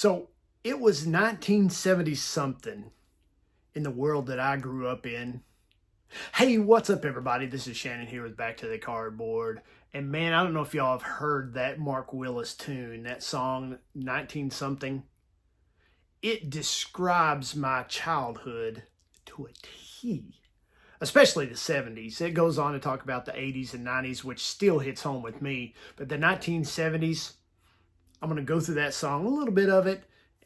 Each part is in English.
So it was 1970 something in the world that I grew up in. Hey, what's up, everybody? This is Shannon here with Back to the Cardboard. And man, I don't know if y'all have heard that Mark Willis tune, that song 19 something. It describes my childhood to a T, especially the 70s. It goes on to talk about the 80s and 90s, which still hits home with me. But the 1970s, I'm going to go through that song, a little bit of it.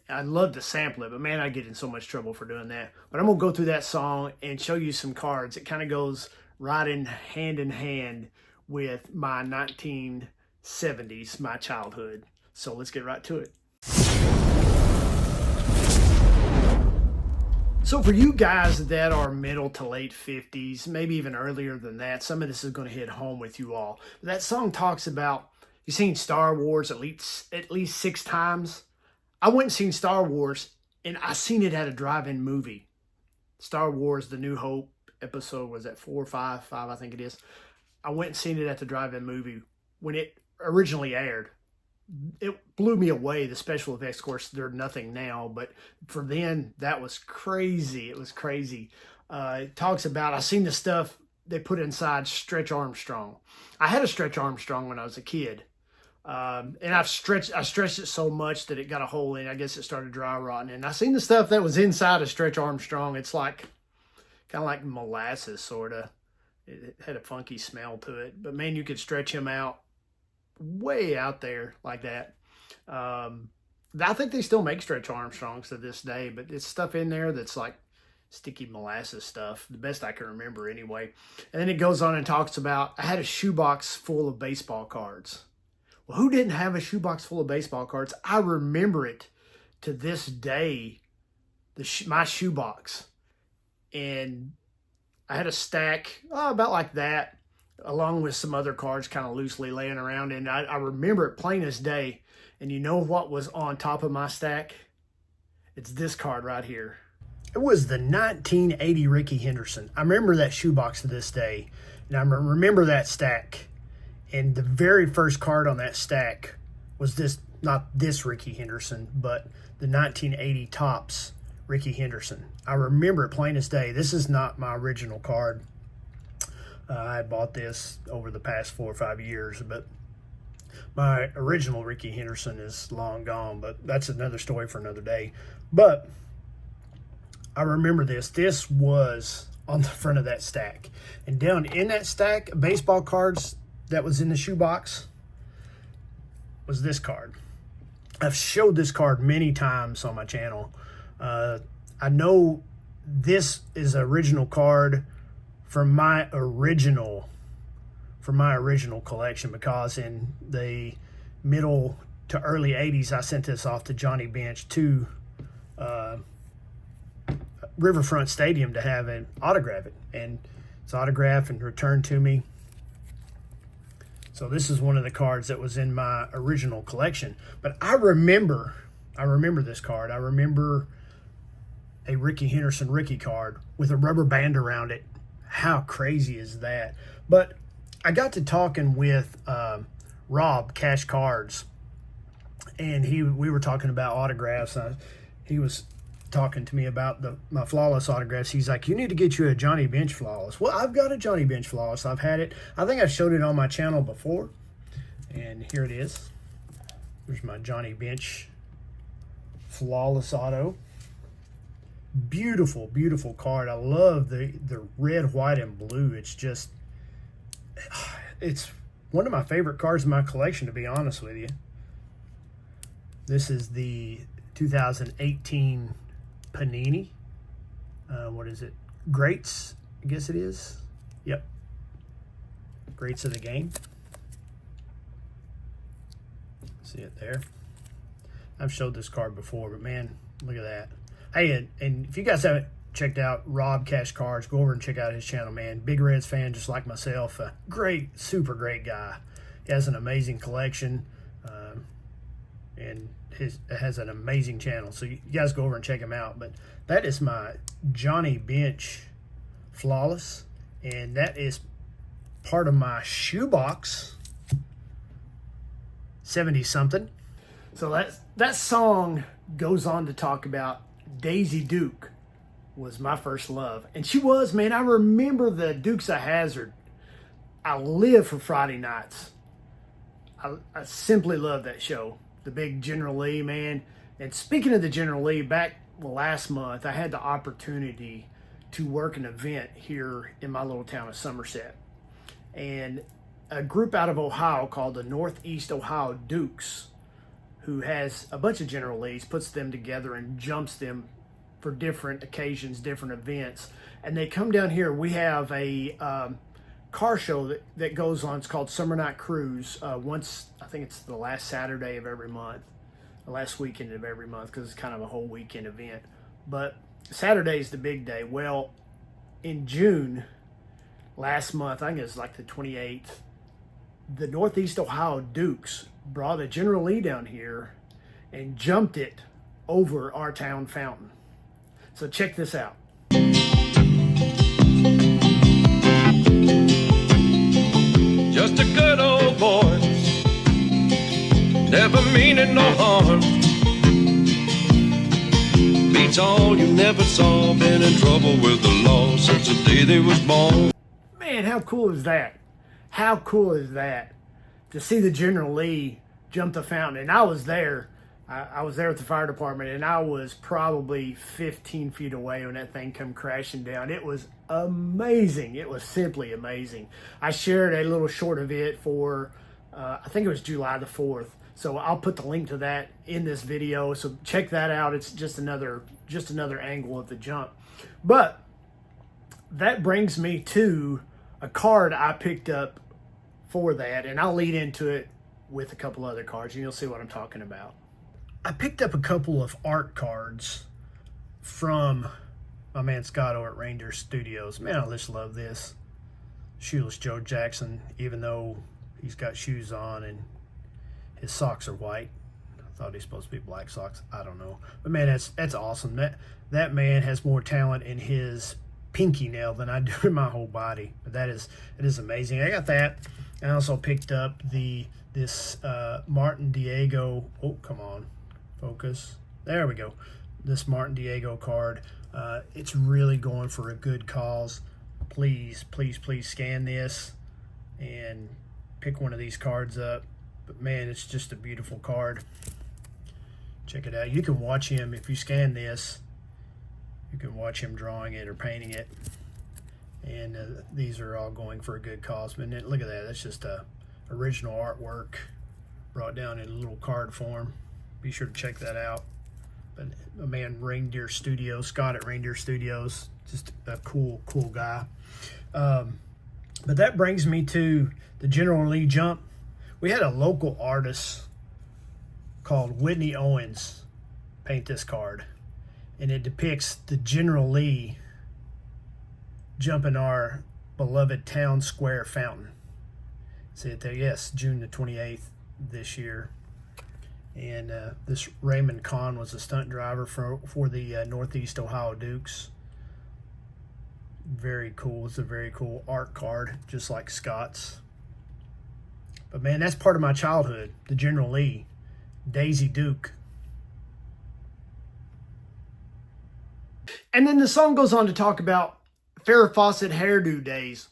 I'd love to sample it, but man, I get in so much trouble for doing that. But I'm going to go through that song and show you some cards. It kind of goes right in hand with my 1970s, my childhood. So let's get right to it. So for you guys that are middle to late 50s, maybe even earlier than that, some of this is going to hit home with you all. That song talks about, you've seen Star Wars at least 6 times. I went and seen Star Wars, and I seen it at a drive-in movie. Star Wars, The New Hope episode, was that 4 or 5? 5, I think it is. I went and seen it at the drive-in movie when it originally aired. It blew me away. The special effects, of course, they're nothing now, but for then, that was crazy. It was crazy. It talks about, I seen the stuff they put inside Stretch Armstrong. I had a Stretch Armstrong when I was a kid. And I stretched it so much that it got a hole in. I guess it started dry rotting. And I seen the stuff that was inside of Stretch Armstrong. It's like kind of like molasses, sort of. It had a funky smell to it. But man, you could stretch him out way out there like that. I think they still make Stretch Armstrongs to this day, but it's stuff in there that's like sticky molasses stuff, the best I can remember anyway. And then it goes on and talks about, I had a shoebox full of baseball cards. Well, who didn't have a shoebox full of baseball cards? I remember it to this day, my shoebox. And I had a stack, about like that, along with some other cards kind of loosely laying around. And I remember it plain as day. And you know what was on top of my stack? It's this card right here. It was the 1980 Rickey Henderson. I remember that shoebox to this day. And I remember that stack. And the very first card on that stack was this, not this Rickey Henderson, but the 1980 Topps Rickey Henderson. I remember it plain as day. This is not my original card. I bought this over the past 4 or 5 years, but my original Rickey Henderson is long gone, but that's another story for another day. But I remember this. This was on the front of that stack. And down in that stack, baseball cards that was in the shoebox was this card. I've showed this card many times on my channel. I know this is an original card from my original collection, because in the middle to early 80s, I sent this off to Johnny Bench to Riverfront Stadium to have an autograph it, and it's autographed and returned to me. So this is one of the cards that was in my original collection. But I remember this card. I remember a Rickey Henderson Rickey card with a rubber band around it. How crazy is that? But I got to talking with Rob, Cash Cards, and we were talking about autographs. He was talking to me about my Flawless autographs. He's like, you need to get you a Johnny Bench Flawless. Well, I've got a Johnny Bench Flawless. I've had it. I think I've showed it on my channel before. And here it is. There's my Johnny Bench Flawless auto. Beautiful, beautiful card. I love the red, white, and blue. It's one of my favorite cards in my collection, to be honest with you. This is the 2018 Panini. What is it? Greats, I guess it is. Yep. Greats of the game. See it there. I've showed this card before, but man, look at that. Hey, and if you guys haven't checked out Rob Cash Cards, go over and check out his channel, man. Big Reds fan, just like myself. Great, super great guy. He has an amazing collection, and it has an amazing channel. So you guys go over and check him out. But that is my Johnny Bench Flawless, and that is part of my shoebox 70-something. So that song goes on to talk about Daisy Duke was my first love. And she was, man, I remember the Dukes of Hazzard. I live for Friday nights. I simply love that show. The big General Lee, man. And speaking of the General Lee, back last month, I had the opportunity to work an event here in my little town of Somerset. And a group out of Ohio called the Northeast Ohio Dukes, who has a bunch of General Lees, puts them together and jumps them for different occasions, different events. And they come down here. We have a car show that goes on. It's called Summer Night Cruise. Once, I think it's the last Saturday of every month, the last weekend of every month, because it's kind of a whole weekend event. But Saturday is the big day. Well, in June, last month, I think it was like the 28th, the Northeast Ohio Dukes brought a General Lee down here and jumped it over our town fountain. So check this out. Just a good old boy, never meaning no harm. Beats all you never saw, been in trouble with the law since the day they was born. Man, how cool is that? How cool is that? To see the General Lee jump the fountain. And I was there. I was there with the fire department, and I was probably 15 feet away when that thing come crashing down. It was amazing. It was simply amazing. I shared a little short of it for, I think it was July the 4th. So I'll put the link to that in this video. So check that out. It's just another angle of the jump. But that brings me to a card I picked up for that, and I'll lead into it with a couple other cards, and you'll see what I'm talking about. I picked up a couple of art cards from my man Scott over at Reindeer Studios. Man, I just love this. Shoeless Joe Jackson, even though he's got shoes on and his socks are white. I thought he's supposed to be black socks. I don't know. But man, that's awesome. That man has more talent in his pinky nail than I do in my whole body. But it is amazing. I got that. I also picked up this Martin Diego. Oh, come on. Focus. There we go. This Martin Diego card. It's really going for a good cause. Please, please, please scan this and pick one of these cards up. But man, it's just a beautiful card. Check it out. You can watch him if you scan this. You can watch him drawing it or painting it. And these are all going for a good cause. But look at that. That's just original artwork brought down in a little card form. Be sure to check that out. But a man, Reindeer Studios, Scott at Reindeer Studios, just a cool guy. But that brings me to the General Lee jump. We had a local artist called Whitney Owens paint this card, and it depicts the General Lee jumping our beloved town square fountain. See it there? Yes, June the 28th this year. And this Raymond Kahn was a stunt driver for the Northeast Ohio Dukes. Very cool. It's a very cool art card, just like Scott's. But man, that's part of my childhood. The General Lee, Daisy Duke. And then the song goes on to talk about Farrah Fawcett hairdo days.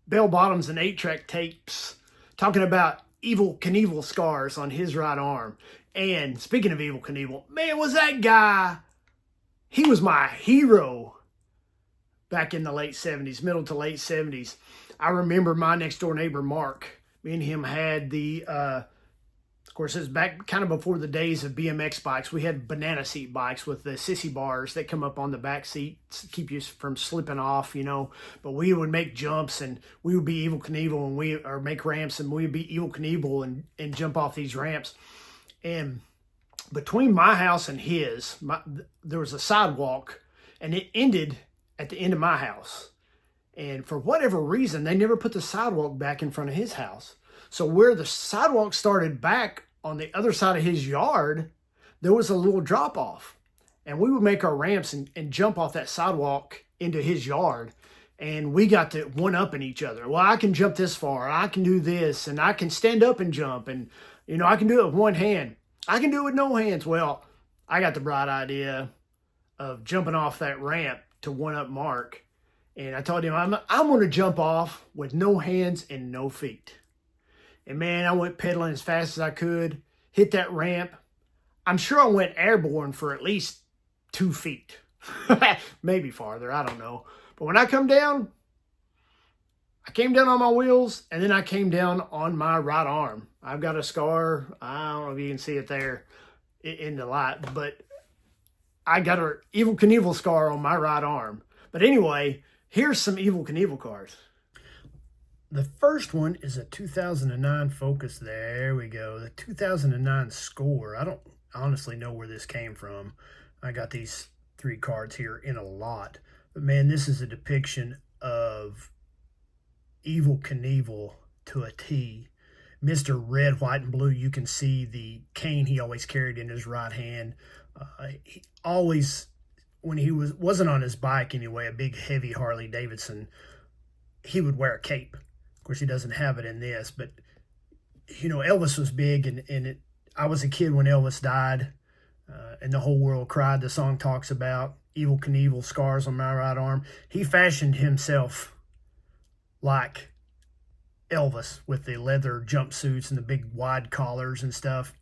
Bell bottoms and 8-track tapes talking about Evel Knievel scars on his right arm. And speaking of Evel Knievel, man, was that guy, he was my hero back in the late 70s, middle to late 70s. I remember my next door neighbor, Mark, me and him had of course, it was back kind of before the days of BMX bikes. We had banana seat bikes with the sissy bars that come up on the back seat to keep you from slipping off, you know. But we would make jumps, and we would be Evel Knievel, or make ramps, and we would be Evel Knievel and jump off these ramps. And between my house and his, there was a sidewalk, and it ended at the end of my house. And for whatever reason, they never put the sidewalk back in front of his house. So where the sidewalk started back on the other side of his yard, there was a little drop off. And we would make our ramps and jump off that sidewalk into his yard. and we got to one-upping each other. Well, I can jump this far, I can do this, and I can stand up and jump, and I can do it with one hand. I can do it with no hands. Well, I got the bright idea of jumping off that ramp to one-up Mark, and I told him I'm going to jump off with no hands and no feet. And man, I went pedaling as fast as I could, hit that ramp. I'm sure I went airborne for at least 2 feet, maybe farther, I don't know. But when I come down, I came down on my wheels, and then I came down on my right arm. I've got a scar. I don't know if you can see it there in the light, but I got an Evel Knievel scar on my right arm. But anyway, here's some Evel Knievel cars. The first one is a 2009 Focus. There we go. The 2009 Score. I don't honestly know where this came from. I got these 3 cards here in a lot. But man, this is a depiction of Evel Knievel to a T. Mr. Red, White, and Blue, you can see the cane he always carried in his right hand. He always, when he wasn't on his bike anyway, a big heavy Harley Davidson, he would wear a cape. Of course, he doesn't have it in this, but Elvis was big, and I was a kid when Elvis died, and the whole world cried. The song talks about Evel Knievel, scars on my right arm. He fashioned himself like Elvis with the leather jumpsuits and the big wide collars and stuff.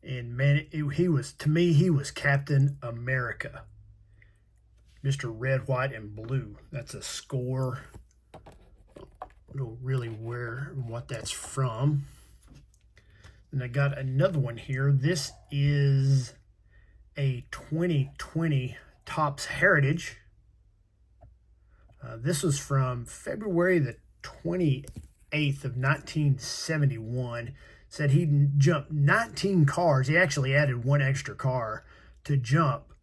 And man, he was Captain America. Mr. Red, White, and Blue. That's a Score. I don't really where and what that's from. And I got another one here. This is a 2020 Topps Heritage. This was from February the 28th of 1971. Said he jumped 19 cars. He actually added 1 extra car to jump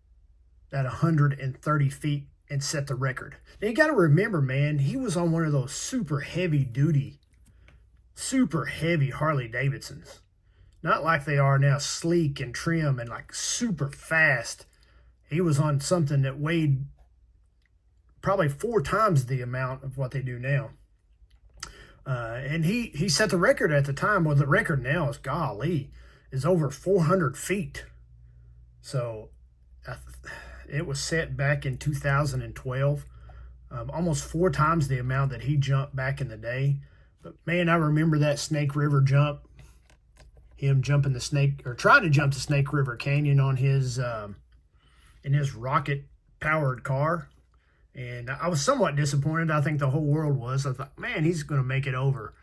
at 130 feet and set the record. Now you got to remember, man, he was on one of those super heavy Harley Davidsons. Not like they are now, sleek and trim and like super fast. He was on something that weighed probably 4 times the amount of what they do now. And he set the record at the time. Well, the record now is over 400 feet. So it was set back in 2012. Almost 4 times the amount that he jumped back in the day. But man, I remember that Snake River jump. Him jumping the Snake, or trying to jump the Snake River Canyon on his in his rocket-powered car. And I was somewhat disappointed. I think the whole world was. I thought, man, he's going to make it over,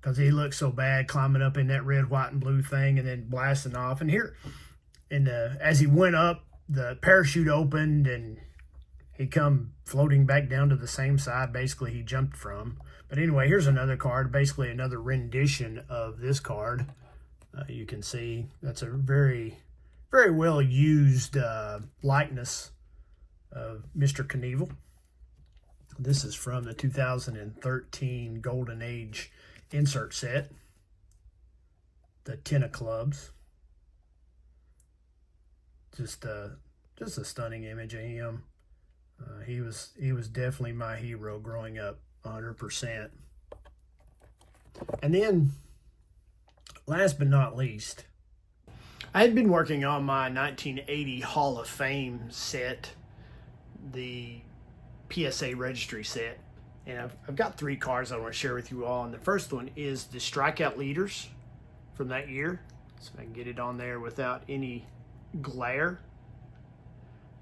because he looked so bad climbing up in that red, white, and blue thing and then blasting off. And here, as he went up, the parachute opened and he come floating back down to the same side basically he jumped from. But anyway, here's another card, basically another rendition of this card. You can see that's a very, very well used likeness of Mr. Knievel. This is from the 2013 Golden Age insert set, the 10 of clubs. Just a stunning image of him. He was definitely my hero growing up, 100%. And then, last but not least, I had been working on my 1980 Hall of Fame set, the PSA registry set, and I've got 3 cards I want to share with you all. And the first one is the strikeout leaders from that year, so I can get it on there without any glare,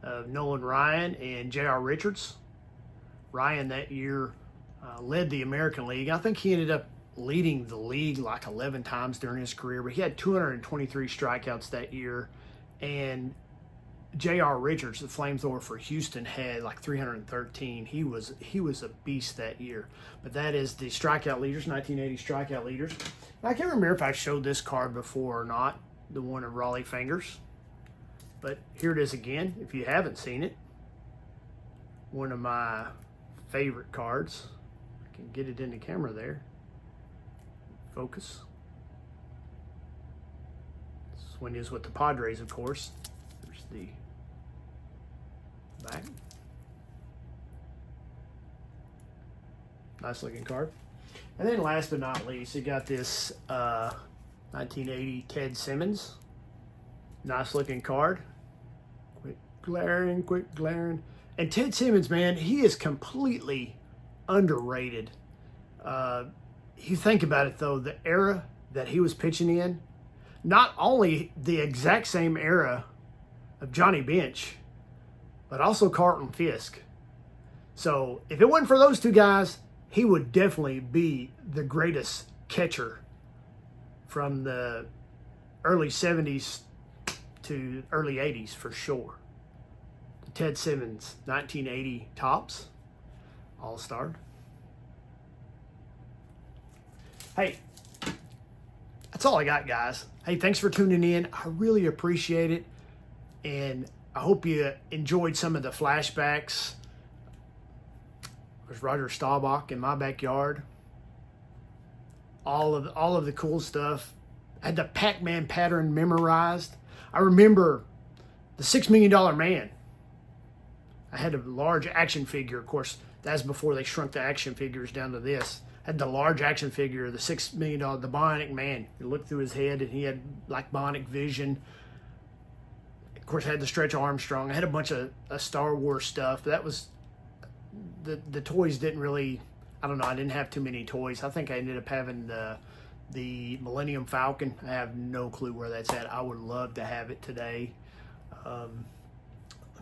of Nolan Ryan and J.R. Richards. Ryan that year led the American League. I think he ended up leading the league like 11 times during his career, but he had 223 strikeouts that year. And J.R. Richards, the flamethrower for Houston, had like 313. He was a beast that year. But that is the strikeout leaders, 1980 strikeout leaders. I can't remember if I showed this card before or not, the one of Raleigh Fingers. But here it is again, if you haven't seen it. One of my favorite cards. I can get it in the camera there. Focus. This one is with the Padres, of course. There's the back. Nice looking card. And then last but not least, you got this 1980 Ted Simmons. Nice looking card. Quit glaring. And Ted Simmons, man, he is completely underrated. You think about it, though, the era that he was pitching in, not only the exact same era of Johnny Bench, but also Carlton Fisk. So if it wasn't for those two guys, he would definitely be the greatest catcher from the early 70s to early 80s for sure. Ted Simmons, 1980 Topps All-Star. Hey, that's all I got, guys. Hey, thanks for tuning in. I really appreciate it. And I hope you enjoyed some of the flashbacks. There's Roger Staubach in my backyard. All of the cool stuff. I had the Pac-Man pattern memorized. I remember the $6 Million Man. I had a large action figure. Of course, that's before they shrunk the action figures down to this. I had the large action figure, the $6 million, the Bionic Man. You looked through his head and he had like bionic vision. Of course, I had the Stretch Armstrong. I had a bunch of Star Wars stuff. That was, the toys didn't really, I don't know, I didn't have too many toys. I think I ended up having the Millennium Falcon. I have no clue where that's at. I would love to have it today.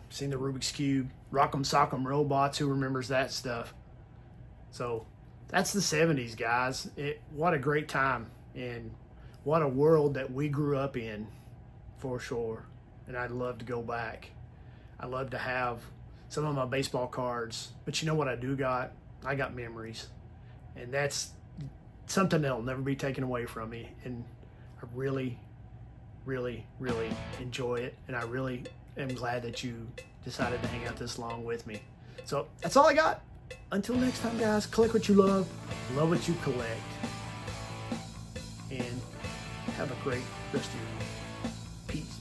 Seen the Rubik's Cube, Rock'em Sock'em Robots. Who remembers that stuff? So that's the 70s, guys. What a great time, and what a world that we grew up in, for sure. And I'd love to go back. I'd love to have some of my baseball cards. But you know what I do got? I got memories. And that's something that'll never be taken away from me. And I really, really, really enjoy it. And I really am glad that you decided to hang out this long with me. So that's all I got. Until next time, guys, collect what you love what you collect, and have a great rest of your week. Peace.